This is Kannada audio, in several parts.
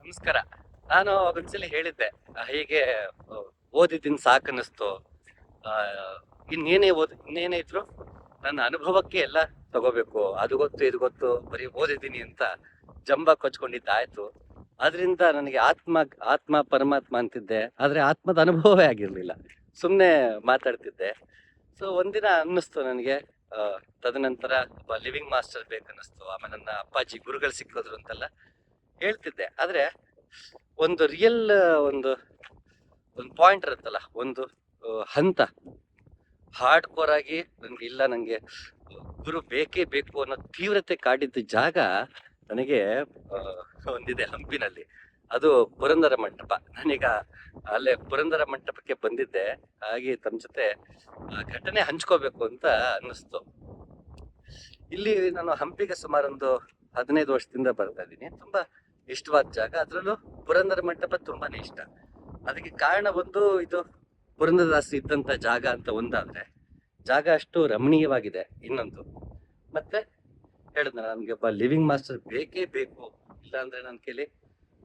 ನಮಸ್ಕಾರ. ನಾನು ಒಂದ್ಸಲಿ ಹೇಳಿದ್ದೆ, ಹೀಗೆ ಓದಿದ್ದೀನಿ ಸಾಕನ್ನಿಸ್ತು. ಆ, ಇನ್ನೇನೇ ಇದ್ರು ನನ್ನ ಅನುಭವಕ್ಕೆ ಎಲ್ಲ ತಗೋಬೇಕು. ಅದು ಗೊತ್ತು ಇದು ಗೊತ್ತು ಬರೀ ಓದಿದ್ದೀನಿ ಅಂತ ಜಂಬ ಕೊಚ್ಕೊಂಡಿದ್ದಾಯ್ತು. ಆದ್ರಿಂದ ನನಗೆ ಆತ್ಮ ಆತ್ಮ ಪರಮಾತ್ಮ ಅಂತಿದ್ದೆ, ಆದ್ರೆ ಆತ್ಮದ ಅನುಭವವೇ ಆಗಿರ್ಲಿಲ್ಲ. ಸುಮ್ನೆ ಮಾತಾಡ್ತಿದ್ದೆ. ಸೊ ಒಂದಿನ ಅನ್ನಿಸ್ತು ನನಗೆ, ತದನಂತರ ಒಬ್ಬ ಲಿವಿಂಗ್ ಮಾಸ್ಟರ್ ಬೇಕನ್ನಿಸ್ತು. ಆಮೇಲೆ ನನ್ನ ಅಪ್ಪಾಜಿ ಗುರುಗಳು ಸಿಕ್ಕಿದ್ರು ಅಂತೆಲ್ಲ ಹೇಳ್ತಿದ್ದೆ. ಆದ್ರೆ ಒಂದು ರಿಯಲ್ ಒಂದು ಒಂದು ಪಾಯಿಂಟ್ ಇರುತ್ತಲ್ಲ, ಒಂದು ಹಂತ ಹಾರ್ಡ್ ಕೋರ್ ಆಗಿ ನಂಗೆ ಗುರು ಬೇಕೇ ಬೇಕು ಅನ್ನೋ ತೀವ್ರತೆ ಕಾಡಿದ್ದ ಜಾಗ ನನಗೆ ಒಂದಿದೆ ಹಂಪಿನಲ್ಲಿ. ಅದು ಪುರಂದರ ಮಂಟಪ. ನಾನೀಗ ಅಲ್ಲೇ ಪುರಂದರ ಮಂಟಪಕ್ಕೆ ಬಂದಿದ್ದೆ. ಹಾಗೆ ತಮ್ಮ ಜೊತೆ ಘಟನೆ ಹಂಚ್ಕೋಬೇಕು ಅಂತ ಅನ್ನಿಸ್ತು. ಇಲ್ಲಿ ನಾನು ಹಂಪಿಗೆ ಸುಮಾರು ಒಂದು 15 ವರ್ಷದಿಂದ ಬರ್ತಾ ಇದ್ದೀನಿ. ತುಂಬಾ ಇಷ್ಟವಾದ ಜಾಗ, ಅದ್ರಲ್ಲೂ ಪುರಂದರ ಮಂಟಪ ತುಂಬಾನೇ ಇಷ್ಟ. ಅದಕ್ಕೆ ಕಾರಣ ಒಂದು, ಇದು ಪುರಂದರದಾಸರು ಇದ್ದಂತ ಜಾಗ ಅಂತ ಒಂದಾದ್ರೆ, ಜಾಗ ಅಷ್ಟು ರಮಣೀಯವಾಗಿದೆ ಇನ್ನೊಂದು. ಮತ್ತೆ ಹೇಳಿದ್ನ, ನನ್ಗೆ ಒಬ್ಬ ಲಿವಿಂಗ್ ಮಾಸ್ಟರ್ ಬೇಕೇ ಬೇಕು, ಇಲ್ಲ ಅಂದ್ರೆ ನನ್ನ ಕೈಲಿ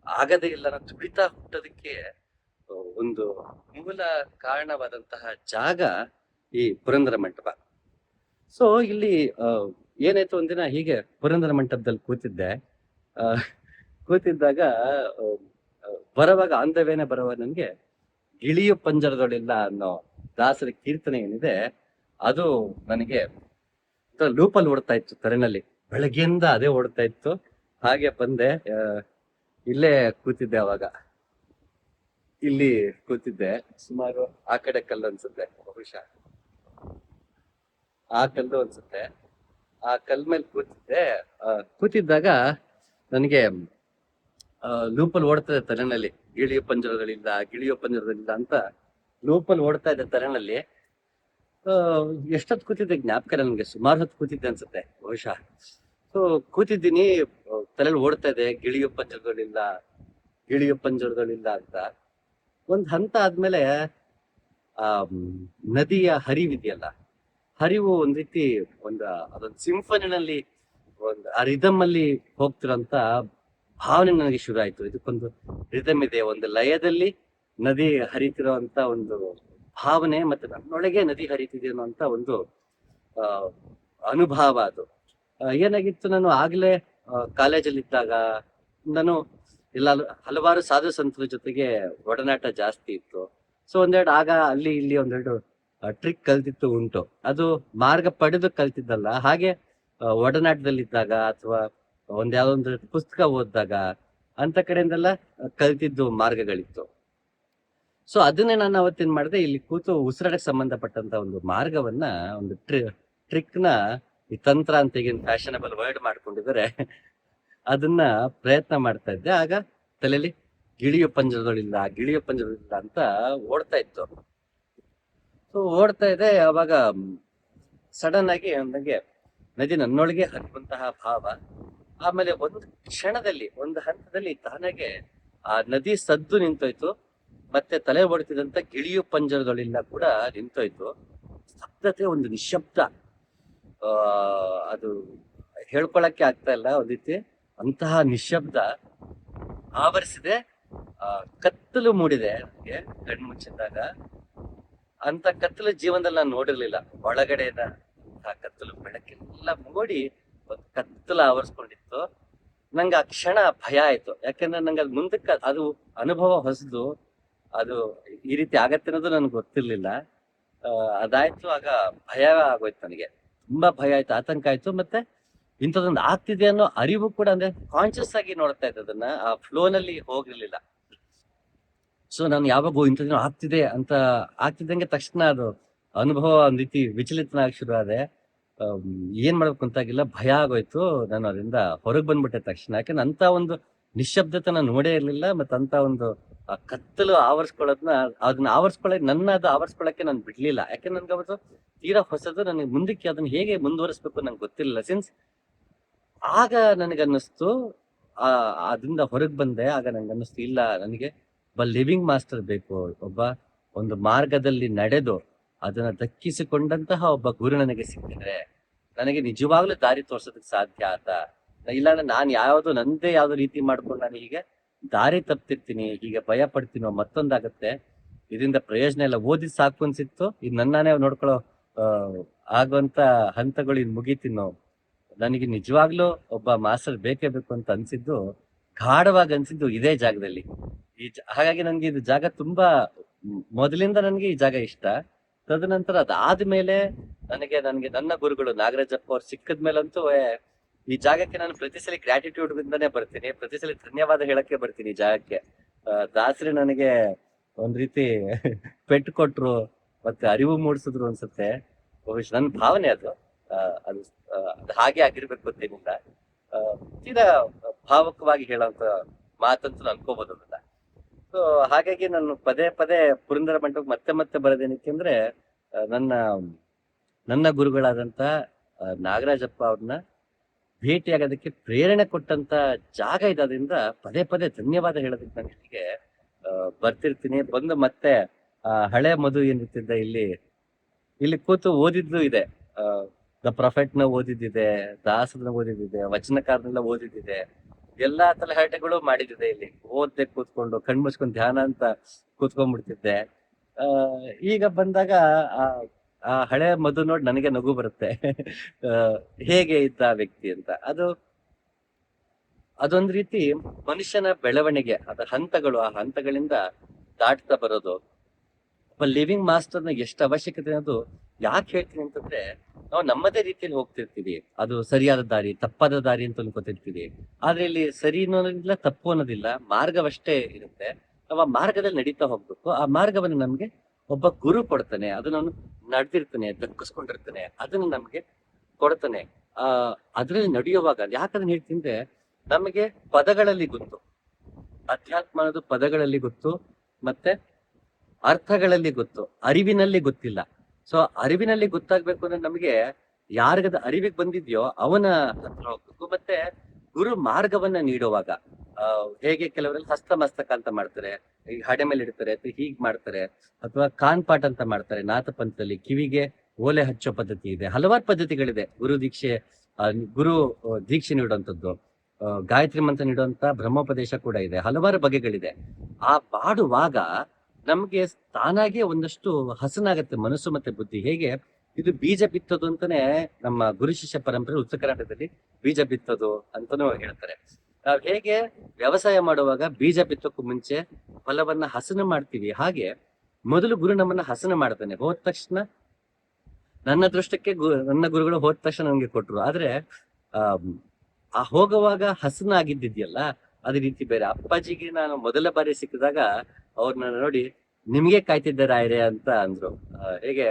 ಆಗದೇ ಇಲ್ಲ. ನಾನು ದುಡಿತಾ ಹುಟ್ಟೋದಕ್ಕೆ ಒಂದು ಮೂಲ ಕಾರಣವಾದಂತಹ ಜಾಗ ಈ ಪುರಂದರ ಮಂಟಪ. ಸೊ ಇಲ್ಲಿ ಏನಾಯ್ತು, ಒಂದಿನ ಹೀಗೆ ಪುರಂದರ ಮಂಟಪದಲ್ಲಿ ಕೂತಿದ್ದೆ. ಕೂತಿದ್ದಾಗ ಬರುವಾಗ ಆಂಧವೇನೆ ಬರುವಾಗ ನನ್ಗೆ ಗಿಳಿಯು ಪಂಜರದೊಳಿಲ್ಲ ಅನ್ನೋ ದಾಸರ ಕೀರ್ತನೆ ಏನಿದೆ, ಅದು ನನಗೆ ಲೂಪಲ್ಲಿ ಓಡ್ತಾ ಇತ್ತು ತಲೆನಲ್ಲಿ. ಬೆಳಗ್ಗೆಯಿಂದ ಅದೇ ಓಡ್ತಾ ಇತ್ತು. ಹಾಗೆ ಬಂದೆ, ಇಲ್ಲೇ ಕೂತಿದ್ದೆ. ಅವಾಗ ಇಲ್ಲಿ ಕೂತಿದ್ದೆ, ಸುಮಾರು ಆ ಕಡೆ ಕಲ್ಲು ಅನ್ಸುತ್ತೆ, ಬಹುಶಃ ಆ ಕಲ್ಲು ಅನ್ಸುತ್ತೆ. ಆ ಕಲ್ ಮೇಲೆ ಕೂತಿದ್ದೆ. ಕೂತಿದ್ದಾಗ ನನಗೆ ಲೂಪಲ್ಲಿ ಓಡ್ತಾ ಇದೆ ತಲೆನಲ್ಲಿ, ಗಿಳಿಯು ಪಂಜರದಲ್ಲಿಲ್ಲ ಅಂತ ಲೂಪಲ್ಲಿ ಓಡ್ತಾ ಇದೆ ತಲೆನಲ್ಲಿ. ಎಷ್ಟೊತ್ತು ಕೂತಿದ್ದೆ ಜ್ಞಾಪಕ ನನ್ಗೆ, ಸುಮಾರು ಹೊತ್ತು ಕೂತಿದ್ದೆ ಅನ್ಸುತ್ತೆ ಬಹುಶಃ. ಸೊ ಕೂತಿದ್ದೀನಿ, ತಲೆಯಲ್ಲಿ ಓಡ್ತಾ ಇದೆ ಗಿಳಿಯು ಪಂಜರದಲ್ಲಿಲ್ಲ ಅಂತ. ಒಂದ್ ಹಂತ ಆದ್ಮೇಲೆ ಆ ನದಿಯ ಹರಿವಿದೆಯಲ್ಲ, ಹರಿವು ಒಂದ್ ರೀತಿ ಅದೊಂದು ಸಿಂಫನಿನಲ್ಲಿ ಆ ರಿದಮ್ ಅಲ್ಲಿ ಹೋಗ್ತಿರೋಂತ ಭಾವನೆ ನನಗೆ ಶುರು ಆಯ್ತು. ಇದಕ್ಕೊಂದು ರಿದಮ್ ಇದೆ, ಒಂದು ಲಯದಲ್ಲಿ ನದಿ ಹರಿತಿರೋಂತ ಒಂದು ಭಾವನೆ, ಮತ್ತೆ ನನ್ನೊಳಗೆ ನದಿ ಹರಿತಿದೆ ಅನ್ನೋಂತ ಒಂದು ಅನುಭವ ಅದು. ಏನಾಗಿತ್ತು, ನಾನು ಆಗ್ಲೇ ಕಾಲೇಜಲ್ಲಿ ಇದ್ದಾಗ ನಾನು ಹಲವಾರು ಸಾಧು ಸಂತರ ಜೊತೆಗೆ ಒಡನಾಟ ಜಾಸ್ತಿ ಇತ್ತು. ಸೊ ಒಂದೆರಡು ಆಗ ಅಲ್ಲಿ ಇಲ್ಲಿ ಒಂದೆರಡು ಟ್ರಿಕ್ ಕಲ್ತಿತ್ತು ಉಂಟು. ಅದು ಮಾರ್ಗ ಪಡೆದು ಕಲ್ತಿದ್ದಲ್ಲ, ಹಾಗೆ ಒಡನಾಟದಲ್ಲಿದ್ದಾಗ ಅಥವಾ ಯಾವ್ದೊಂದು ಪುಸ್ತಕ ಓದಿದಾಗ ಅಂತ ಕಡೆಯಿಂದೆಲ್ಲ ಕಲ್ತಿದ್ದು ಮಾರ್ಗಗಳಿತ್ತು. ಸೊ ಅದನ್ನೇ ನಾನು ಅವತ್ತೇನ್ ಮಾಡಿದೆ, ಇಲ್ಲಿ ಕೂತು ಉಸಿರಾಡಕ್ಕೆ ಸಂಬಂಧಪಟ್ಟಂತ ಒಂದು ಮಾರ್ಗವನ್ನ, ಒಂದು ಟ್ರಿಕ್ ನ, ಈ ತಂತ್ರ ಅಂತ ಈಗಿನ ಫ್ಯಾಷನಬಲ್ ವರ್ಡ್ ಮಾಡ್ಕೊಂಡಿದ್ದಾರೆ, ಅದನ್ನ ಪ್ರಯತ್ನ ಮಾಡ್ತಾ ಇದ್ದೆ. ಆಗ ತಲೆಯಲ್ಲಿ ಗಿಳಿಯು ಪಂಜರದೊಳಿಲ್ಲ ಅಂತ ಓಡ್ತಾ ಇತ್ತು. ಸೊ ಓಡ್ತಾ ಇದೆ. ಅವಾಗ ಸಡನ್ ಆಗಿ ನನಗೆ ನದಿ ನನ್ನೊಳಗೆ ಹರಿಯುವಂತಹ ಭಾವ. ಆಮೇಲೆ ಒಂದು ಕ್ಷಣದಲ್ಲಿ, ಒಂದು ಹಂತದಲ್ಲಿ ತಾನಾಗೆ ಆ ನದಿ ಸದ್ದು ನಿಂತೋಯ್ತು, ಮತ್ತೆ ತಲೆ ಓಡ್ತಿದಂತ ಗಿಳಿಯು ಪಂಜರದೊಳಿಲ್ಲ ಕೂಡ ನಿಂತೋಯ್ತು. ಸ್ತಬ್ಧತೆ, ಒಂದು ನಿಶಬ್ದ. ಅದು ಹೇಳ್ಕೊಳಕ್ಕೆ ಆಗ್ತಾ ಇಲ್ಲ, ಒಂದ್ ರೀತಿ ಅಂತಹ ನಿಶಬ್ದ ಆವರಿಸಿದೆ. ಕತ್ತಲು ಮೂಡಿದೆ ನನಗೆ ಕಣ್ಮುಚ್ಚಿದಾಗ. ಅಂತ ಕತ್ತಲು ಜೀವನದಲ್ಲಿ ನಾನು ನೋಡಿರ್ಲಿಲ್ಲ. ಒಳಗಡೆನ ಕತ್ತಲು, ಬೆಳಕೆಲ್ಲ ಮೂಡಿ ಒಂದು ಕತ್ತಲು ಆವರಿಸ್ಕೊಂಡಿತ್ತು. ನಂಗೆ ಆ ಕ್ಷಣ ಭಯ ಆಯ್ತು. ಯಾಕಂದ್ರೆ ನಂಗೆ ಅದು ಮುಂದಕ್ಕೆ ಅದು ಅನುಭವ ಹೊಸದು, ಅದು ಈ ರೀತಿ ಆಗತ್ತೆ ಅನ್ನೋದು ನನ್ಗೆ ಗೊತ್ತಿರ್ಲಿಲ್ಲ. ಅದಾಯ್ತು. ಆಗ ಭಯ ಆಗೋಯ್ತು ನನಗೆ, ತುಂಬಾ ಭಯ ಆಯ್ತು, ಆತಂಕ ಆಯ್ತು. ಮತ್ತೆ ಇಂಥದೊಂದು ಆಗ್ತಿದೆ ಅನ್ನೋ ಅರಿವು ಕೂಡ, ಅಂದ್ರೆ ಕಾನ್ಶಿಯಸ್ ಆಗಿ ನೋಡ್ತಾ ಇದ್ದ ಅದನ್ನ, ಆ ಫ್ಲೋನಲ್ಲಿ ಹೋಗಿರ್ಲಿಲ್ಲ. ಸೊ ನಾನು ಯಾವಾಗೂ ಇಂಥದ್ದೇನೋ ಆಗ್ತಿದ್ದಂಗೆ ತಕ್ಷಣ ಅದು ಅನುಭವ ಒಂದ್ ರೀತಿ ವಿಚಲಿತನಾಗಿ ಶುರು ಆದೆ. ಏನ್ ಮಾಡ್ಬೇಕು ಅಂತಾಗಿಲ್ಲ, ಭಯ ಆಗೋಯ್ತು. ನಾನು ಅದರಿಂದ ಹೊರಗೆ ಬಂದ್ಬಿಟ್ಟೆ ತಕ್ಷಣ. ಯಾಕಂದ್ರೆ ಅಂತ ಒಂದು ನಿಶಬ್ದತೆ ನಾನು ನೋಡೇ ಇರ್ಲಿಲ್ಲ. ಮತ್ತೆ ಅಂತ ಒಂದು ಕತ್ತಲು ಅದನ್ನ ಆವರಿಸ್ಕೊಳ್ಳಕ್ಕೆ ನಾನು ಬಿಡ್ಲಿಲ್ಲ. ಯಾಕಂದ್ರೆ ನನ್ಗೆ ಅವತ್ತು ತೀರಾ ಹೊಸದು, ನನಗೆ ಮುಂದಕ್ಕೆ ಅದನ್ನ ಹೇಗೆ ಮುಂದುವರಿಸ್ಬೇಕು ನಂಗೆ ಗೊತ್ತಿರಲಿಲ್ಲ. ಸಿನ್ಸ್ ಆಗ ನನಗನ್ನಿಸ್ತು, ಅದರಿಂದ ಹೊರಗೆ ಬಂದೆ. ಆಗ ಅನ್ನಿಸ್ತು, ಇಲ್ಲ, ನನಗೆ ಒಬ್ಬ ಲಿವಿಂಗ್ ಮಾಸ್ಟರ್ ಬೇಕು. ಒಂದು ಮಾರ್ಗದಲ್ಲಿ ನಡೆದು ಅದನ್ನ ದಕ್ಕಿಸಿಕೊಂಡಂತಹ ಒಬ್ಬ ಗುರು ನನಗೆ ಸಿಕ್ಕಿದ್ರೆ ನನಗೆ ನಿಜವಾಗ್ಲೂ ದಾರಿ ತೋರ್ಸೋದಕ್ಕೆ ಸಾಧ್ಯ ಆತ. ಇಲ್ಲಾಂದ್ರೆ ನಾನು ನಂದೇ ಯಾವ್ದೋ ರೀತಿ ಮಾಡ್ಕೊಂಡು ನಾನು ಹೀಗೆ ದಾರಿ ತಪ್ತಿರ್ತೀನಿ, ಹೀಗೆ ಭಯ ಪಡ್ತೀನೋ ಮತ್ತೊಂದಾಗತ್ತೆ, ಇದರಿಂದ ಪ್ರಯೋಜನ ಇಲ್ಲ, ಓದಿದ್ ಸಾಕು ಅನ್ಸಿತ್ತು, ಇದು ನನ್ನಾನೇ ನೋಡ್ಕೊಳ್ಳೋ ಆ ಆಗುವಂತ ಹಂತಗಳು ಇನ್ ಮುಗೀತಿನೋ, ನನಗೆ ನಿಜವಾಗ್ಲೂ ಒಬ್ಬ ಮಾಸ್ಟರ್ ಬೇಕೇ ಬೇಕು ಅಂತ ಅನ್ಸಿದ್ದು, ಗಾಢವಾಗಿ ಅನ್ಸಿದ್ದು ಇದೇ ಜಾಗದಲ್ಲಿ. ಹಾಗಾಗಿ ನನ್ಗೆ ಇದು ಜಾಗ ತುಂಬಾ ಮೊದಲಿಂದ ನನ್ಗೆ ಈ ಜಾಗ ಇಷ್ಟ. ತದನಂತರ ಅದಾದ್ಮೇಲೆ ನನ್ಗೆ ನನ್ನ ಗುರುಗಳು ನಾಗರಾಜಪ್ಪ ಅವ್ರು ಸಿಕ್ಕದ್ಮೇಲಂತೂ ಈ ಜಾಗಕ್ಕೆ ನಾನು ಪ್ರತಿ ಸಲ ಗ್ರಾಟಿಟ್ಯೂಡ್ ಇಂದಾನೆ ಬರ್ತೀನಿ, ಪ್ರತಿ ಸಲ ಧನ್ಯವಾದ ಹೇಳಕ್ಕೆ ಬರ್ತೀನಿ ಈ ಜಾಗಕ್ಕೆ. ದಾಸರಿ ನನಗೆ ಒಂದ್ ರೀತಿ ಪೆಟ್ಟು ಕೊಟ್ರು, ಮತ್ತೆ ಅರಿವು ಮೂಡಿಸಿದ್ರು ಅನ್ಸುತ್ತೆ. ಬಹುಶಃ ನನ್ನ ಭಾವನೆ ಅದು. ಅದು ಅದು ಹಾಗೆ ಆಗಿರ್ಬೇಕು ಗೊತ್ತೇನಿಲ್ಲ. ತೀರಾ ಭಾವುಕವಾಗಿ ಹೇಳೋಂತ ಮಾತಂತೂ ಅನ್ಕೋಬಹುದು ಅದನ್ನ. ಸೊ ಹಾಗಾಗಿ ನಾನು ಪದೇ ಪದೇ ಪುರಂದರ ಮಂಟಪಕ್ಕೆ ಮತ್ತೆ ಮತ್ತೆ ಬರೋದೇನಕ್ಕೆ ಅಂದ್ರೆ, ನನ್ನ ನನ್ನ ಗುರುಗಳಾದಂತ ನಾಗರಾಜಪ್ಪ ಅವ್ರನ್ನ ಭೇಟಿಯಾಗೋದಕ್ಕೆ ಪ್ರೇರಣೆ ಕೊಟ್ಟಂತ ಜಾಗ ಇದಾದ್ರಿಂದ ಪದೇ ಪದೇ ಧನ್ಯವಾದ ಹೇಳೋದಕ್ಕೆ ನಾನು ಇಲ್ಲಿಗೆ ಬರ್ತಿರ್ತೀನಿ. ಬಂದು ಮತ್ತೆ ಹಳೆ ಮಧು ಏನಿರ್ತಿದ್ದ ಇಲ್ಲಿ ಕೂತು ಓದಿದ್ದು ಇದೆ. ದ ಪ್ರಾಫೆಟ್ ನ ಓದಿದ್ದಿದೆ, ದಾಸನ ಓದಿದ್ದಿದೆ, ವಚನಕಾರನೆಲ್ಲ ಓದಿದ್ದಿದೆ, ಎಲ್ಲಾ ತಲೆಹರಟೆಗಳು ಮಾಡಿದ್ದಿದೆ. ಇಲ್ಲಿ ಓದ್ದೆ ಕೂತ್ಕೊಂಡು ಕಣ್ಮುಚ್ಕೊಂಡು ಧ್ಯಾನ ಅಂತ ಕೂತ್ಕೊಂಡ್ಬಿಡ್ತಿದ್ದೆ. ಈಗ ಬಂದಾಗ ಆ ಹಳೆ ಮಧು ನೋಡಿ ನನಗೆ ನಗು ಬರುತ್ತೆ. ಹೇಗೆ ಇದ್ದ ಆ ವ್ಯಕ್ತಿ ಅಂತ. ಅದೊಂದ್ ರೀತಿ ಮನುಷ್ಯನ ಬೆಳವಣಿಗೆ, ಅದ ಹಂತಗಳು, ಆ ಹಂತಗಳಿಂದ ದಾಟ್ತಾ ಬರೋದು. ಒಬ್ಬ ಲಿವಿಂಗ್ ಮಾಸ್ಟರ್ನ ಎಷ್ಟು ಅವಶ್ಯಕತೆ ಅನ್ನೋದು ಯಾಕೆ ಹೇಳ್ತೀನಿ ಅಂತಂದ್ರೆ, ನಾವು ನಮ್ಮದೇ ರೀತಿಯಲ್ಲಿ ಹೋಗ್ತಿರ್ತೀವಿ, ಅದು ಸರಿಯಾದ ದಾರಿ ತಪ್ಪಾದ ದಾರಿ ಅಂತ ಅನ್ಕೋತಿರ್ತೀವಿ. ಆದ್ರೆ ಇಲ್ಲಿ ಸರಿ ಅನ್ನೋದಿಲ್ಲ, ತಪ್ಪು ಅನ್ನೋದಿಲ್ಲ, ಮಾರ್ಗವಷ್ಟೇ ಇರುತ್ತೆ. ನಾವು ಆ ಮಾರ್ಗದಲ್ಲಿ ನಡೀತಾ ಹೋಗ್ಬೇಕು. ಆ ಮಾರ್ಗವನ್ನು ನಮ್ಗೆ ಒಬ್ಬ ಗುರು ಕೊಡ್ತಾನೆ, ಅದನ್ನ ಅವನು ನಡೆದಿರ್ತಾನೆ, ದಕ್ಕಿಸ್ಕೊಂಡಿರ್ತಾನೆ, ಅದನ್ನ ನಮ್ಗೆ ಕೊಡ್ತಾನೆ. ಅದ್ರಲ್ಲಿ ನಡೆಯುವಾಗ ಯಾಕಂದ್ರೆ ಹೇಳ್ತೀನಿ ಅಂದ್ರೆ, ನಮಗೆ ಪದಗಳಲ್ಲಿ ಗೊತ್ತು, ಅಧ್ಯಾತ್ಮ ಅನ್ನೋದು ಪದಗಳಲ್ಲಿ ಗೊತ್ತು, ಮತ್ತೆ ಅರ್ಥಗಳಲ್ಲಿ ಗೊತ್ತು, ಅರಿವಿನಲ್ಲಿ ಗೊತ್ತಿಲ್ಲ. ಸೊ ಅರಿವಿನಲ್ಲಿ ಗೊತ್ತಾಗ್ಬೇಕು ಅಂದ್ರೆ ನಮಗೆ ಯಾರಿಗದ ಅರಿವಿಗೆ ಬಂದಿದ್ಯೋ ಅವನ ಹತ್ರ ಹೋಗ್ಬೇಕು. ಮತ್ತೆ ಗುರು ಮಾರ್ಗವನ್ನ ನೀಡುವಾಗ ಹೇಗೆ ಕೆಲವರೆಲ್ಲ ಹಸ್ತಮಸ್ತಕ ಅಂತ ಮಾಡ್ತಾರೆ, ಈ ಹಡೆ ಮೇಲೆ ಇಡ್ತಾರೆ, ಅಥವಾ ಹೀಗ್ ಮಾಡ್ತಾರೆ, ಅಥವಾ ಕಾನ್ಪಾಟ್ ಅಂತ ಮಾಡ್ತಾರೆ ನಾಥಪಂಥದಲ್ಲಿ, ಕಿವಿಗೆ ಓಲೆ ಹಚ್ಚೋ ಪದ್ಧತಿ ಇದೆ, ಹಲವಾರು ಪದ್ಧತಿಗಳಿದೆ. ಗುರು ದೀಕ್ಷೆ ನೀಡುವಂಥದ್ದು, ಗಾಯತ್ರಿ ಮಂತ್ರ ನೀಡುವಂತ ಬ್ರಹ್ಮೋಪದೇಶ ಕೂಡ ಇದೆ, ಹಲವಾರು ಬಗೆಗಳಿದೆ. ಆ ಮಾಡುವಾಗ ನಮ್ಗೆ ತಾನಾಗೆ ಒಂದಷ್ಟು ಹಸನಾಗತ್ತೆ ಮನಸ್ಸು ಮತ್ತೆ ಬುದ್ಧಿ. ಹೇಗೆ ಇದು ಬೀಜ ಬಿತ್ತೋದು ಅಂತಾನೆ ನಮ್ಮ ಗುರು ಶಿಷ್ಯ ಪರಂಪರೆ ಉತ್ತರ ಕರ್ನಾಟಕದಲ್ಲಿ ಬೀಜ ಬಿತ್ತೋದು ಅಂತಾನೂ ಹೇಳ್ತಾರೆ. ನಾವ್ ಹೇಗೆ ವ್ಯವಸಾಯ ಮಾಡುವಾಗ ಬೀಜ ಬಿತ್ತೋಕ್ಕೂ ಮುಂಚೆ ಹೊಲವನ್ನ ಹಸನು ಮಾಡ್ತೀವಿ, ಹಾಗೆ ಮೊದಲು ಗುರು ನಮ್ಮನ್ನ ಹಸನು ಮಾಡ್ತಾನೆ. ಹೋದ ತಕ್ಷಣ ನನ್ನ ಅದೃಷ್ಟಕ್ಕೆ ನನ್ನ ಗುರುಗಳು ಹೋದ ತಕ್ಷಣ ನಮ್ಗೆ ಕೊಟ್ರು. ಆದ್ರೆ ಆ ಹೋಗುವಾಗ ಹಸನಾಗಿದ್ದಿದ್ಯಲ್ಲ, ಅದೇ ರೀತಿ ಬೇರೆ. ಅಪ್ಪಾಜಿಗೆ ನಾನು ಮೊದಲ ಬಾರಿ ಸಿಕ್ಕಿದಾಗ ಅವ್ರನ್ನ ನೋಡಿ, ನಿಮ್ಗೆ ಕಾಯ್ತಿದ್ದೆ ರಾಯರೇ ಅಂತ ಅಂದ್ರು. ಹೇಗೆ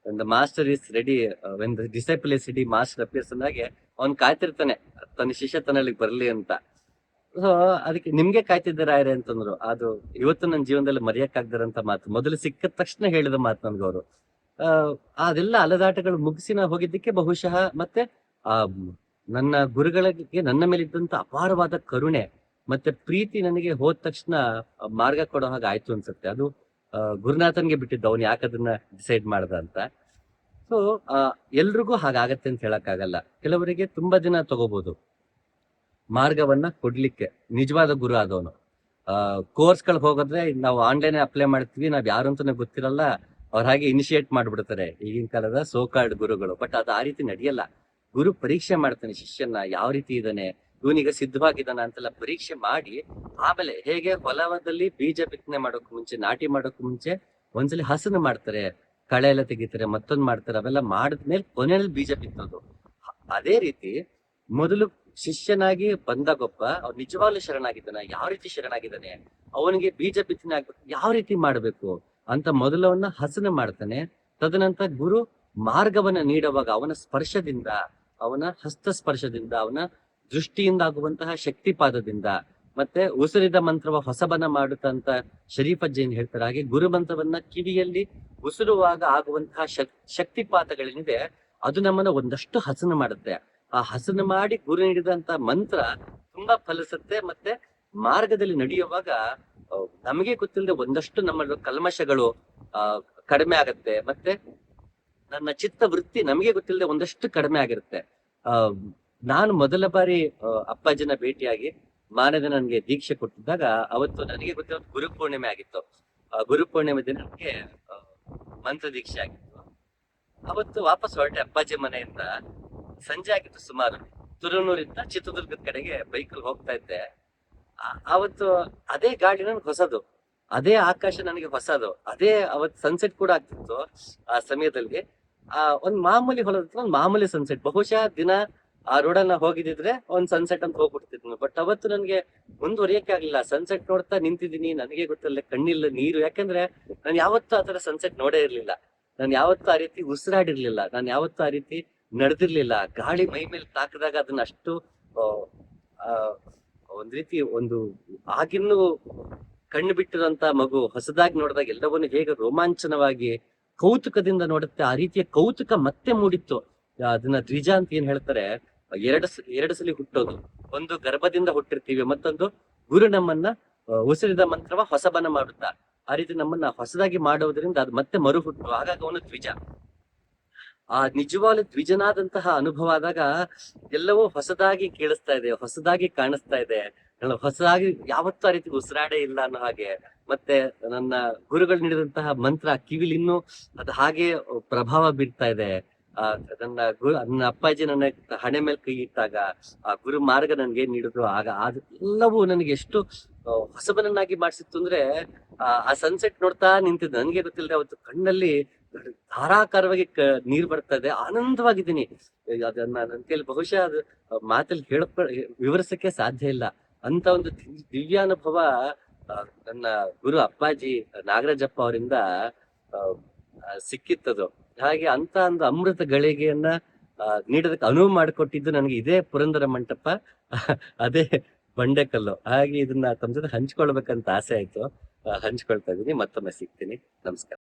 ಒಂದು master is ready when the disciple is ready master appears ಅಂದಾಗೆ ಅವ್ನ್ ಕಾಯ್ತಿರ್ತಾನೆ ತನ್ನ ಶಿಷ್ಯ ತನ್ನಲ್ಲಿ ಬರ್ಲಿ ಅಂತ. ಸೊ ಅದಕ್ಕೆ ನಿಮ್ಗೆ ಕಾಯ್ತಿದ್ದೆ ರಾಯರೇ ಅಂತಂದ್ರು. ಅದು ಇವತ್ತು ನನ್ನ ಜೀವನದಲ್ಲಿ ಮರೆಯಕ್ಕಾಗ್ದಿರಂತ ಮಾತು, ಮೊದಲು ಸಿಕ್ಕಿದ ತಕ್ಷಣ ಹೇಳಿದ ಮಾತು ನನ್ಗವ್ರು. ಅದೆಲ್ಲ ಅಲದಾಟಗಳು ಮುಗಿಸಿ ನಾ ಹೋಗಿದ್ದಕ್ಕೆ ಬಹುಶಃ, ಮತ್ತೆ ಆ ನನ್ನ ಗುರುಗಳಿಗೆ ನನ್ನ ಮೇಲೆ ಇದ್ದಂತ ಅಪಾರವಾದ ಕರುಣೆ ಮತ್ತೆ ಪ್ರೀತಿ ನನಗೆ ಹೋದ ತಕ್ಷಣ ಮಾರ್ಗ ಕೊಡೋ ಹಾಗೆ ಆಯ್ತು ಅನ್ಸುತ್ತೆ. ಅದು ಗುರುನಾಥನ್ಗೆ ಬಿಟ್ಟಿದ್ದು, ಅವ್ನು ಯಾಕದನ್ನ ಡಿಸೈಡ್ ಮಾಡ್ದ ಅಂತ. ಸೊ ಎಲ್ರಿಗೂ ಹಾಗಾಗತ್ತೆ ಅಂತ ಹೇಳಕ್ಕಾಗಲ್ಲ. ಕೆಲವರಿಗೆ ತುಂಬಾ ದಿನ ತಗೋಬಹುದು ಮಾರ್ಗವನ್ನ ಕೊಡ್ಲಿಕ್ಕೆ ನಿಜವಾದ ಗುರು ಆದವನು. ಕೋರ್ಸ್ಗಳು ಹೋಗೋದ್ರೆ ನಾವು ಆನ್ಲೈನ್ ಅಪ್ಲೈ ಮಾಡ್ತೀವಿ, ನಾವ್ ಯಾರು ಅಂತಾನೆ ಗೊತ್ತಿರಲ್ಲ, ಅವ್ರ ಹಾಗೆ ಇನಿಶಿಯೇಟ್ ಮಾಡ್ಬಿಡ್ತಾರೆ ಈಗಿನ ಕಾಲದ ಸೋಕಾಲ್ಡ್ ಗುರುಗಳು. ಬಟ್ ಅದು ಆ ರೀತಿ ನಡೆಯಲ್ಲ. ಗುರು ಪರೀಕ್ಷೆ ಮಾಡ್ತಾನೆ ಶಿಷ್ಯನ, ಯಾವ ರೀತಿ ಇದ್ದಾನೆ, ಇವನೀಗ ಸಿದ್ಧವಾಗಿದ್ದಾನ ಅಂತೆಲ್ಲ ಪರೀಕ್ಷೆ ಮಾಡಿ, ಆಮೇಲೆ ಹೇಗೆ ಹೊಲದಲ್ಲಿ ಬೀಜ ಬಿತ್ತನೆ ಮಾಡೋಕ್ ಮುಂಚೆ, ನಾಟಿ ಮಾಡೋಕ್ ಮುಂಚೆ ಒಂದ್ಸಲಿ ಹಸನು ಮಾಡ್ತಾರೆ, ಕಳೆ ಎಲ್ಲ ತೆಗಿತಾರೆ, ಮತ್ತೊಂದ್ ಮಾಡ್ತಾರೆ, ಅವೆಲ್ಲ ಮಾಡಿದ್ಮೇಲೆ ಕೊನೆಯಲ್ಲಿ ಬೀಜ ಬಿತ್ತೋದು. ಅದೇ ರೀತಿ ಮೊದಲು ಶಿಷ್ಯನಾಗಿ ಬಂದಾಗೊಬ್ಬ ಅವ್ನು ನಿಜವಾಗ್ಲೂ ಶರಣಾಗಿದ್ದಾನ, ಯಾವ ರೀತಿ ಶರಣಾಗಿದ್ದಾನೆ, ಅವನಿಗೆ ಬೀಜ ಬಿತ್ತನೆ ಆಗ್ಬೇಕು ಯಾವ ರೀತಿ ಮಾಡ್ಬೇಕು ಅಂತ ಮೊದಲವನ್ನ ಹಸನು ಮಾಡ್ತಾನೆ. ತದನಂತರ ಗುರು ಮಾರ್ಗವನ್ನ ನೀಡುವಾಗ ಅವನ ಸ್ಪರ್ಶದಿಂದ, ಅವನ ಹಸ್ತ ಸ್ಪರ್ಶದಿಂದ, ಅವನ ದೃಷ್ಟಿಯಿಂದ ಆಗುವಂತಹ ಶಕ್ತಿಪಾದದಿಂದ, ಮತ್ತೆ ಉಸಿರಿದ ಮಂತ್ರವ ಹೊಸಬನ ಮಾಡುತ್ತಂತ ಶರೀಫಜ್ಜ ಏನ್ ಹೇಳ್ತಾರೆ, ಹಾಗೆ ಗುರು ಮಂತ್ರವನ್ನ ಕಿವಿಯಲ್ಲಿ ಉಸಿರುವಾಗ ಆಗುವಂತಹ ಶಕ್ತಿಪಾತಗಳೇನಿದೆ ಅದು ನಮ್ಮನ್ನ ಒಂದಷ್ಟು ಹಸನು ಮಾಡುತ್ತೆ. ಆ ಹಸನು ಮಾಡಿ ಗುರು ನೀಡಿದಂತ ಮಂತ್ರ ತುಂಬಾ ಫಲಿಸುತ್ತೆ. ಮತ್ತೆ ಮಾರ್ಗದಲ್ಲಿ ನಡೆಯುವಾಗ ನಮಗೆ ಗೊತ್ತಿಲ್ಲದೆ ಒಂದಷ್ಟು ನಮ್ಮ ಕಲ್ಮಶಗಳು ಕಡಿಮೆ ಆಗತ್ತೆ. ಮತ್ತೆ ನನ್ನ ಚಿತ್ತ ವೃತ್ತಿ ನಮಗೆ ಗೊತ್ತಿಲ್ಲದೆ ಒಂದಷ್ಟು ಕಡಿಮೆ ಆಗಿರುತ್ತೆ. ನಾನು ಮೊದಲ ಬಾರಿ ಅಪ್ಪಾಜಿನ ಭೇಟಿಯಾಗಿ ಮಾರನೇ ನನಗೆ ದೀಕ್ಷೆ ಕೊಟ್ಟಿದ್ದಾಗ ಅವತ್ತು ನನಗೆ ಗೊತ್ತಿರೋ ಗುರುಪೂರ್ಣಿಮೆ ಆಗಿತ್ತು. ಗುರುಪೂರ್ಣಿಮೆ ದಿನ ನನಗೆ ಮಂತ್ರ ದೀಕ್ಷೆ ಆಗಿತ್ತು. ಅವತ್ತು ವಾಪಸ್ ಹೊರಟೆ ಅಪ್ಪಾಜಿ ಮನೆಯಿಂದ. ಸಂಜೆ ಆಗಿತ್ತು ಸುಮಾರು. ತುರುನೂರಿಂದ ಚಿತ್ರದುರ್ಗದ ಕಡೆಗೆ ಬೈಕಲ್ಲಿ ಹೋಗ್ತಾ ಇದ್ದೆ. ಅವತ್ತು ಅದೇ ಗಾಡಿ ನನ್ಗೆ ಹೊಸದು, ಅದೇ ಆಕಾಶ ನನಗೆ ಹೊಸದು, ಅದೇ ಅವತ್ತು ಸನ್ಸೆಟ್ ಕೂಡ ಆಗ್ತಿತ್ತು ಆ ಸಮಯದಲ್ಲಿ. ಒಂದ್ ಮಾಮೂಲಿ ಹೊಲದ ಹತ್ರ ಒಂದ್ ಮಾಮೂಲಿ ಸನ್ಸೆಟ್. ಬಹುಶಃ ದಿನ ಆ ರೋಡನ್ನ ಹೋಗಿದ್ರೆ ಒಂದ್ ಸನ್ಸೆಟ್ ಅಂತ ಹೋಗ್ಬಿಡ್ತಿದ್ನು. ಬಟ್ ಅವತ್ತು ನನ್ಗೆ ಮುಂದುವರಿಯಕ್ಕೆ ಆಗ್ಲಿಲ್ಲ. ಸನ್ಸೆಟ್ ನೋಡ್ತಾ ನಿಂತಿದ್ದೀನಿ, ನನಗೆ ಗೊತ್ತಿಲ್ಲ, ಕಣ್ಣಿಲ್ಲ ನೀರು. ಯಾಕಂದ್ರೆ ನಾನು ಯಾವತ್ತೂ ಆತರ ಸನ್ಸೆಟ್ ನೋಡೇ ಇರ್ಲಿಲ್ಲ. ನಾನು ಯಾವತ್ತೂ ಆ ರೀತಿ ಉಸಿರಾಡಿರ್ಲಿಲ್ಲ. ನಾನು ಯಾವತ್ತೂ ಆ ರೀತಿ ನಡೆದಿರ್ಲಿಲ್ಲ. ಗಾಳಿ ಮೈ ಮೇಲೆ ತಾಕಿದಾಗ ಅದನ್ನ ಅಷ್ಟು ಒಂದ್ ರೀತಿ ಒಂದು ಆಗಿನ್ನೂ ಕಣ್ಣು ಬಿಟ್ಟಿರುವಂತ ಮಗು ಹೊಸದಾಗಿ ನೋಡಿದಾಗ ಎಲ್ಲವನ್ನೂ ಹೇಗೆ ರೋಮಾಂಚನವಾಗಿ ಕೌತುಕದಿಂದ ನೋಡುತ್ತೆ, ಆ ರೀತಿಯ ಕೌತುಕ ಮತ್ತೆ ಮೂಡಿತ್ತು. ಅದನ್ನ ದ್ವಿಜ ಅಂತ ಏನ್ ಹೇಳ್ತಾರೆ, ಎರಡು ಸಲ ಹುಟ್ಟೋದು. ಒಂದು ಗರ್ಭದಿಂದ ಹುಟ್ಟಿರ್ತೀವಿ, ಮತ್ತೊಂದು ಗುರು ನಮ್ಮನ್ನ ಉಸಿರಿದ ಮಂತ್ರವ ಹೊಸಬನ ಮಾಡುತ್ತಾ, ಆ ರೀತಿ ನಮ್ಮನ್ನ ಹೊಸದಾಗಿ ಮಾಡುವುದರಿಂದ ಅದು ಮತ್ತೆ ಮರು ಹುಟ್ಟು. ಹಾಗಾಗಿ ಅವನು ದ್ವಿಜ. ಆ ನಿಜವಾಗ್ಲೂ ದ್ವಿಜನಾದಂತಹ ಅನುಭವ ಆದಾಗ ಎಲ್ಲವೂ ಹೊಸದಾಗಿ ಕೇಳಿಸ್ತಾ ಇದೆ, ಹೊಸದಾಗಿ ಕಾಣಿಸ್ತಾ ಇದೆ. ಹೊಸದಾಗಿ ಯಾವತ್ತೂ ಆ ರೀತಿ ಉಸಿರಾಡೇ ಇಲ್ಲ ಅನ್ನೋ ಹಾಗೆ. ಮತ್ತೆ ನನ್ನ ಗುರುಗಳು ನೀಡಿದಂತಹ ಮಂತ್ರ ಕಿವಿಲಿ ಇನ್ನೂ ಅದು ಹಾಗೆ ಪ್ರಭಾವ ಬೀರ್ತಾ ಇದೆ. ನನ್ನ ಅಪ್ಪಾಜಿ ನನ್ನ ಹಣೆ ಮೇಲೆ ಕೈ ಇಟ್ಟಾಗ, ಆ ಗುರು ಮಾರ್ಗ ನನ್ಗೆ ನೀಡಿದ್ರು ಆಗ ಎಲ್ಲವೂ ನನಗೆ ಎಷ್ಟು ಹೊಸಬನನ್ನಾಗಿ ಮಾಡಿಸಿತ್ತು ಅಂದ್ರೆ, ಆ ಸನ್ಸೆಟ್ ನೋಡ್ತಾ ನಿಂತಿದ್ದೆ. ನನ್ಗೆ ಗೊತ್ತಿಲ್ಲದೆ ಅವತ್ತು ಕಣ್ಣಲ್ಲಿ ಧಾರಾಕಾರವಾಗಿ ನೀರ್ ಬರ್ತಾ ಇದೆ. ಆನಂದವಾಗಿದ್ದೀನಿ. ಅದನ್ನ ನನ್ನ ಕೈಲಿ ಬಹುಶಃ ಅದು ಮಾತಲ್ಲಿ ವಿವರಿಸಕ್ಕೆ ಸಾಧ್ಯ ಇಲ್ಲ. ಅಂತ ಒಂದು ದಿವ್ಯಾನುಭವ ನನ್ನ ಗುರು ಅಪ್ಪಾಜಿ ನಾಗರಾಜಪ್ಪ ಅವರಿಂದ ಸಿಕ್ಕಿತ್ತದು. ಹಾಗೆ ಅಂತ ಒಂದು ಅಮೃತ ಗಳಿಗೆಯನ್ನ ನೀಡೋದಕ್ಕೆ ಅನುವು ಮಾಡಿಕೊಟ್ಟಿದ್ದು ನನಗೆ ಇದೇ ಪುರಂದರ ಮಂಟಪ, ಅದೇ ಬಂಡೆಕಲ್ಲು. ಹಾಗೆ ಇದನ್ನ ತಮ್ಮ ಜೊತೆ ಹಂಚ್ಕೊಳ್ಬೇಕಂತ ಆಸೆ ಆಯ್ತು. ಹಂಚ್ಕೊಳ್ತಾ ಇದೀನಿ. ಮತ್ತೊಮ್ಮೆ ಸಿಗ್ತೀನಿ. ನಮಸ್ಕಾರ.